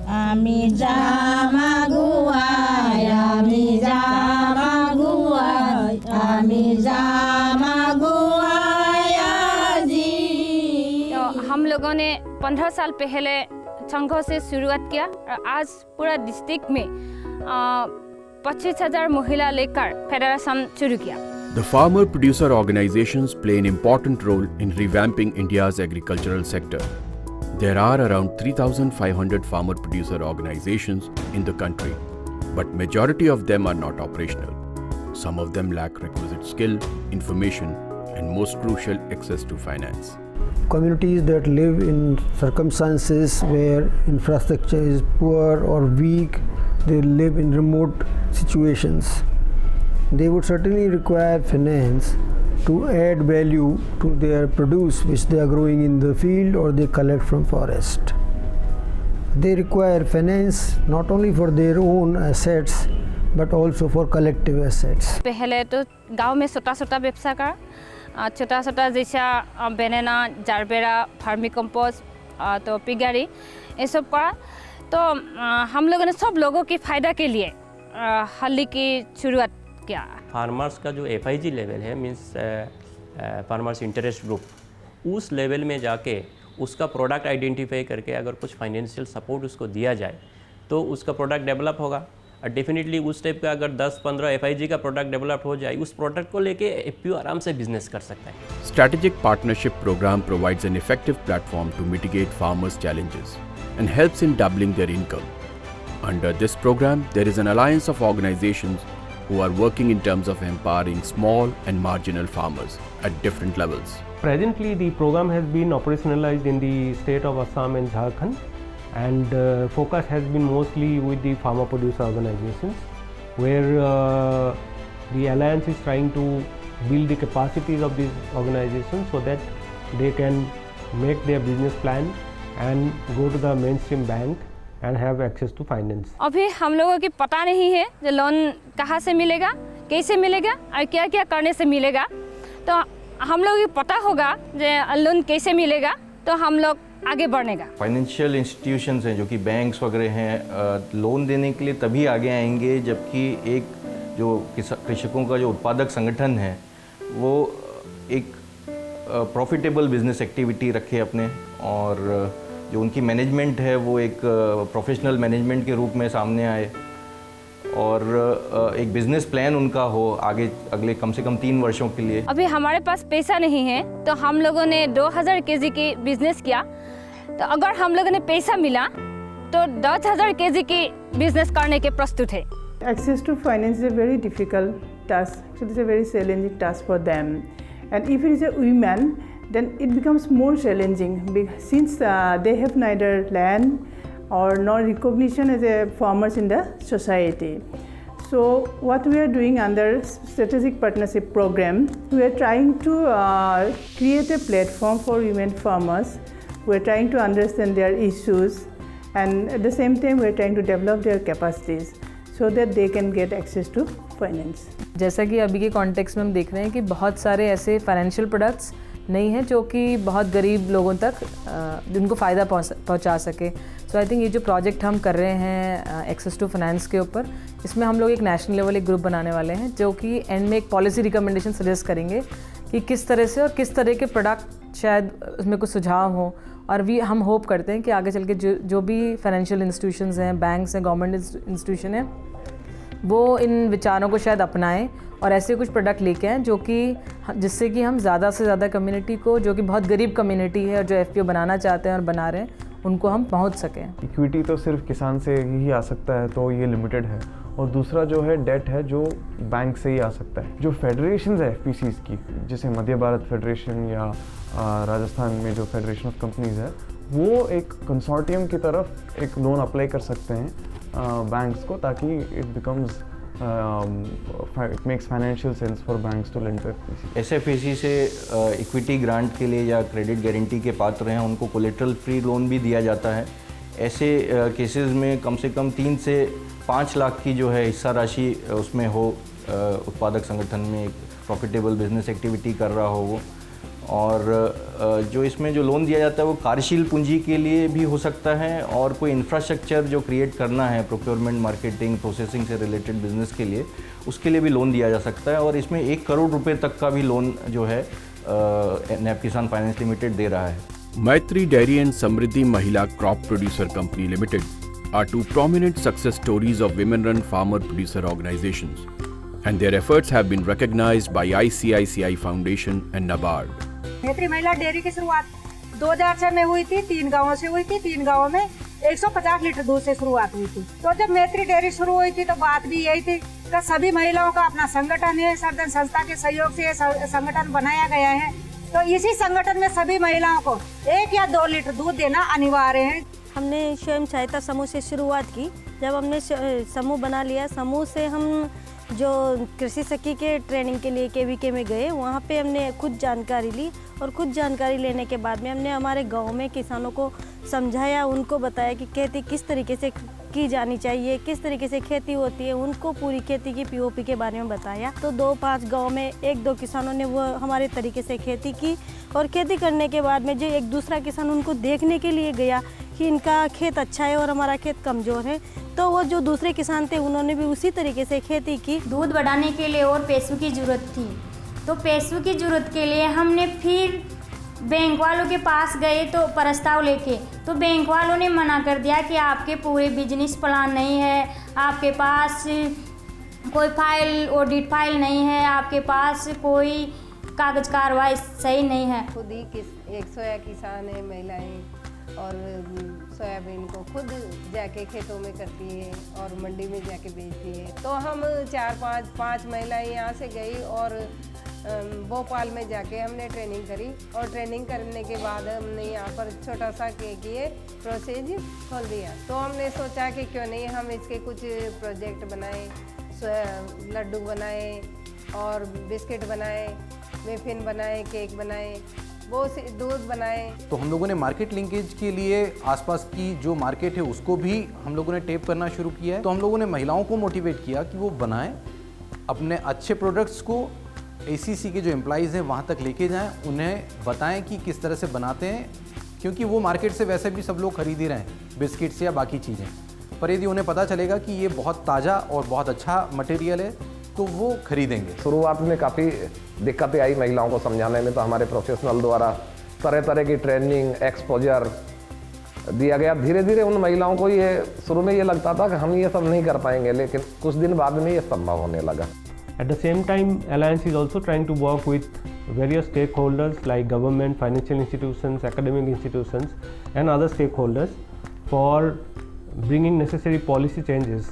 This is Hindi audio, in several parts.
Ami jamaguai, ami jamaguai, ami jamaguai aji। तो हम लोगों ने 15 साल पहले संघों से शुरुआत किया और आज पूरा डिस्ट्रिक्ट में 25,000 महिला लेकर फेडरेशन शुरू किया। The farmer producer organizations play an important role in revamping India's agricultural sector. There are around 3,500 farmer producer organizations in the country, but majority of them are not operational. Some of them lack requisite skill, information, and most crucial, access to finance. Communities that live in circumstances where infrastructure is poor or weak, they live in remote situations. They would certainly require finance to add value to their produce which they are growing in the field or they collect from forest. They require finance not only for their own assets but also for collective assets. पहले तो गांव में छोटा-छोटा व्यवसाय कर छोटा-छोटा जैसा बनाना, जारबेरा, फार्मी कंपोस्ट तो पिगारी ये सब करा। तो हम लोगों ने सब लोगों की फ़ायदा के लिए हल्दी की शुरुआत किया। फार्मर्स का जो FIG लेवल है मींस फार्मर्स इंटरेस्ट ग्रुप, उस लेवल में जाके उसका प्रोडक्ट आइडेंटिफाई करके अगर कुछ फाइनेंशियल सपोर्ट उसको दिया जाए तो उसका प्रोडक्ट डेवलप होगा। और डेफिनेटली उस टाइप का अगर 10-15 FIG का प्रोडक्ट डेवलप हो जाए, उस प्रोडक्ट को लेके FPO आराम से बिजनेस कर सकता है। Strategic Partnership Program provides an effective platform to mitigate farmers' challenges and helps in doubling their income. Under this program, there is an alliance of organizations who are working in terms of empowering small and marginal farmers at different levels. Presently, the program has been operationalized in the state of Assam and Jharkhand, and focus has been mostly with the farmer producer organizations, where the alliance is trying to build the capacities of these organizations so that they can make their business plan and go to the mainstream bank and have access to finance. अभी हम लोगों की पता नहीं है जो लोन कहाँ से मिलेगा, कैसे मिलेगा और क्या क्या करने से मिलेगा। तो हम लोगों की पता होगा जो लोन कैसे मिलेगा तो हम लोग आगे बढ़ेगा। फाइनेंशियल इंस्टीट्यूशंस हैं जो कि बैंक्स वगैरह हैं, लोन देने के लिए तभी आगे आएंगे जबकि एक जो कृषकों का जो उत्पादक संगठन है वो एक प्रॉफिटेबल बिजनेस एक्टिविटी रखे अपने, और जो उनकी मैनेजमेंट है वो एक प्रोफेशनल मैनेजमेंट के रूप में सामने आए, और एक बिजनेस प्लान उनका हो आगे अगले कम से कम 3 वर्षों के लिए। अभी हमारे पास पैसा नहीं है तो हम लोगों ने 2000 kg की बिजनेस किया। तो अगर हम लोगों ने पैसा मिला तो 10,000 kg की बिजनेस करने के प्रस्तुत है। Access to finance is a very difficult task. Actually, it's a very challenging task for them. And if it is a woman, then it becomes more challenging since they have neither land or no recognition as a farmers in the society. So what we are doing under strategic partnership program, we are trying to create a platform for women farmers. We are trying to understand their issues, and at the same time we are trying to develop their capacities so that they can get access to finance. जैसा कि अभी के कॉन्टेक्स्ट में हम देख रहे हैं कि बहुत सारे ऐसे फाइनेंशियल प्रोडक्ट्स नहीं हैं जो कि बहुत गरीब लोगों तक जिनको फ़ायदा पहुंचा सके। सो आई थिंक ये जो प्रोजेक्ट हम कर रहे हैं एक्सेस टू फाइनेंस के ऊपर, इसमें हम लोग एक नेशनल लेवल एक ग्रुप बनाने वाले हैं जो कि एंड में एक पॉलिसी रिकमेंडेशन सजेस्ट करेंगे कि किस तरह से और किस तरह के प्रोडक्ट शायद उसमें कुछ सुझाव हों। और भी हम होप करते हैं कि आगे चल के जो भी फाइनेंशियल इंस्टीट्यूशंस हैं, बैंक्स हैं, गवर्नमेंट इंस्टीट्यूशन हैं, वो इन विचारों को शायद अपनाएं और ऐसे कुछ प्रोडक्ट लेके आएँ जो कि जिससे कि हम ज़्यादा से ज़्यादा कम्युनिटी को, जो कि बहुत गरीब कम्युनिटी है और जो FPO बनाना चाहते हैं और बना रहे हैं, उनको हम पहुंच सकें। इक्विटी तो सिर्फ किसान से ही आ सकता है तो ये लिमिटेड है, और दूसरा जो है डेट है जो बैंक से ही आ सकता है। जो फेडरेशंस है FPCs की, जैसे मध्य भारत फेडरेशन या राजस्थान में जो फेडरेशन ऑफ कंपनीज है, वो एक कंसोर्टियम की तरफ एक लोन अप्लाई कर सकते हैं बैंक्स को, ताकि it becomes it makes financial sense for banks to lend to FPC। SFAC से इक्विटी ग्रांट के लिए या क्रेडिट गारंटी के पात्र हैं उनको कोलेटरल फ्री लोन भी दिया जाता है। ऐसे केसेस में कम से कम 3 से 5 लाख की जो है हिस्सा राशि उसमें हो, उत्पादक संगठन में एक प्रॉफिटेबल बिजनेस एक्टिविटी कर रहा हो वो, और जो इसमें जो लोन दिया जाता है वो कार्यशील पूंजी के लिए भी हो सकता है और कोई इंफ्रास्ट्रक्चर जो क्रिएट करना है प्रोक्योरमेंट, मार्केटिंग, प्रोसेसिंग से रिलेटेड बिजनेस के लिए, उसके लिए भी लोन दिया जा सकता है। और इसमें 1 करोड़ रुपए तक का भी लोन जो है नैब किसान फाइनेंस लिमिटेड दे रहा है। Maitri Dairy and Samriddhi Mahila Crop Producer Company Limited are two prominent success stories of women-run farmer-producer organizations, and their efforts have been recognized by ICICI Foundation and NABARD. मैत्री महिला डेयरी की शुरुआत 2006 में हुई थी, 3 गांवों से हुई थी। 3 गांवों में 150 लीटर दूध से शुरुआत हुई थी। तो जब मैत्री डेयरी शुरू हुई थी तो बात भी यही थी कि सभी महिलाओं का अपना संगठन है। सर्जन संस्था के सहयोग से संगठन बनाया गया है। तो इसी संगठन में सभी महिलाओं को 1 या 2 लीटर दूध देना अनिवार्य है। हमने स्वयं सहायता समूह से शुरुआत की। जब हमने समूह बना लिया, समूह से हम जो कृषि सखी के ट्रेनिंग के लिए KVK में गए, वहाँ पे हमने खुद जानकारी ली और खुद जानकारी लेने के बाद में हमने हमारे गांव में किसानों को समझाया, उनको बताया कि खेती किस तरीके से की जानी चाहिए, किस तरीके से खेती होती है, उनको पूरी खेती की POP के बारे में बताया। तो 2-5 गांव में 1-2 किसानों ने वो हमारे तरीके से खेती की और खेती करने के बाद में जो एक दूसरा किसान उनको देखने के लिए गया कि इनका खेत अच्छा है और हमारा खेत कमज़ोर है, तो वो जो दूसरे किसान थे उन्होंने भी उसी तरीके से खेती की। दूध बढ़ाने के लिए और पैसों की ज़रूरत थी, तो पैसों की ज़रूरत के लिए हमने फिर बैंक वालों के पास गए तो प्रस्ताव लेके, तो बैंक वालों ने मना कर दिया कि आपके पूरे बिजनेस प्लान नहीं है, आपके पास कोई फाइल, ऑडिट फाइल नहीं है, आपके पास कोई कागज कार्रवाई सही नहीं है। खुद ही एक सोया किसान है महिलाएं, और सोयाबीन को खुद जाके खेतों में करती है और मंडी में जाके बेचती है। तो हम 4-5 महिलाएं यहाँ से गई और भोपाल में जाके हमने ट्रेनिंग करी और ट्रेनिंग करने के बाद हमने यहाँ पर छोटा सा किए प्रोसेस खोल दिया। तो हमने सोचा कि क्यों नहीं हम इसके कुछ प्रोजेक्ट बनाएं, लड्डू बनाए और बिस्किट बनाए, मफिन बनाए, केक बनाए, वो दूध बनाए। तो हम लोगों ने मार्केट लिंकेज के लिए आसपास की जो मार्केट है उसको भी हम लोगों ने टेप करना शुरू किया है। तो हम लोगों ने महिलाओं को मोटिवेट किया कि वो बनाएं, अपने अच्छे प्रोडक्ट्स को ACC के जो एम्प्लॉइज़ हैं वहाँ तक लेके जाएं, उन्हें बताएं कि किस तरह से बनाते हैं, क्योंकि वो मार्केट से वैसे भी सब लोग खरीद ही रहे हैं बिस्किट्स या बाकी चीज़ें, पर यदि उन्हें पता चलेगा कि ये बहुत ताज़ा और बहुत अच्छा मटेरियल है तो वो खरीदेंगे। शुरुआत में काफ़ी दिक्कतें आई महिलाओं को समझाने में, तो हमारे प्रोफेशनल द्वारा तरह तरह की ट्रेनिंग, एक्सपोजर दिया गया। धीरे धीरे उन महिलाओं को ये शुरू में ये लगता था कि हम ये सब नहीं कर पाएंगे, लेकिन कुछ दिन बाद में ये संभव होने लगा। At the same time, Alliance is also trying to work with various stakeholders like government, financial institutions, academic institutions and other stakeholders for bringing necessary policy changes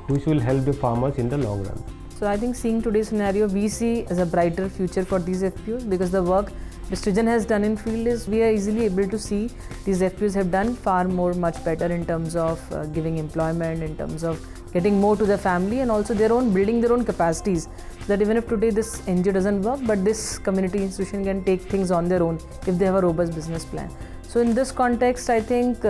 which will help the farmers in the long run. So I think seeing today's scenario, we see as a brighter future for these FPOs, because the work Mr. Srijan has done in field is we are easily able to see these FPOs have done far more, much better in terms of giving employment, in terms of getting more to the family, and also their own building their own capacities, so that even if today this NGO doesn't work, but this community institution can take things on their own if they have a robust business plan. So in this context, I think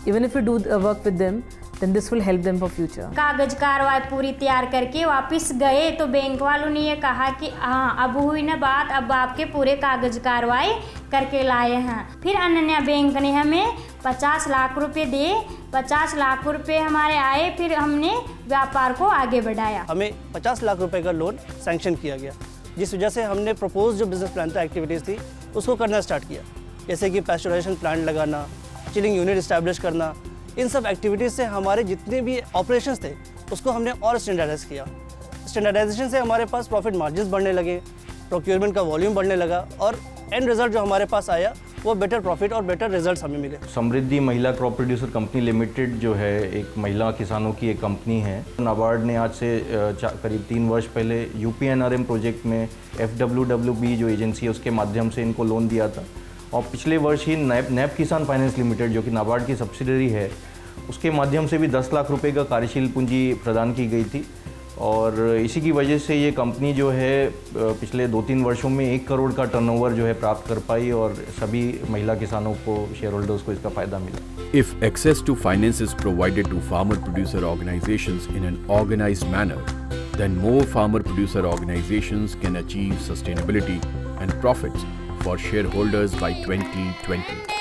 even if you do work with them, then this will help them for future. कागज कार्रवाई पूरी तैयार करके वापस गए तो बैंक वालों ने ये कहा कि हाँ अब हुई ना बात, अब आपके पूरे कागज कार्रवाई करके लाए हैं। फिर अनन्या बैंक ने हमें 50 लाख रुपए दिए, 50 लाख रुपए हमारे आए, फिर हमने व्यापार को आगे बढ़ाया। हमें 50 लाख रुपए का लोन सैंक्शन किया गया, जिस वजह से हमने प्रपोज जो बिजनेस प्लान था, एक्टिविटीज़ थी, उसको करना स्टार्ट किया, जैसे कि पैस्चराइजेशन प्लांट लगाना, चिलिंग यूनिट इस्टेब्लिश करना। इन सब एक्टिविटीज़ से हमारे जितने भी ऑपरेशंस थे उसको हमने और स्टैंडर्डाइज किया। स्टैंडर्डाइजेशन से हमारे पास प्रॉफिट मार्जिन्स बढ़ने लगे, प्रोक्योरमेंट का वॉल्यूम बढ़ने लगा और एंड रिजल्ट जो हमारे पास आया वो बेटर प्रॉफिट और बेटर रिजल्ट्स हमें मिले। समृद्धि महिला क्रॉप प्रोड्यूसर कंपनी लिमिटेड जो है एक महिला किसानों की एक कंपनी है। नाबार्ड ने आज से करीब 3 वर्ष पहले UPNRM प्रोजेक्ट में FWWB जो एजेंसी है उसके माध्यम से इनको लोन दिया था, और पिछले वर्ष ही नैब किसान फाइनेंस लिमिटेड जो कि नाबार्ड की सब्सिडरी है उसके माध्यम से भी 10 लाख रुपए का कार्यशील पूंजी प्रदान की गई थी। और इसी की वजह से ये कंपनी जो है पिछले 2-3 वर्षों में 1 करोड़ का टर्नओवर जो है प्राप्त कर पाई और सभी महिला किसानों को, शेयर होल्डर्स को इसका फायदा मिला। If access to finance is provided to farmer-producer organizations in an organized manner, then more farmer-producer organizations can achieve sustainability and profits for shareholders by 2020.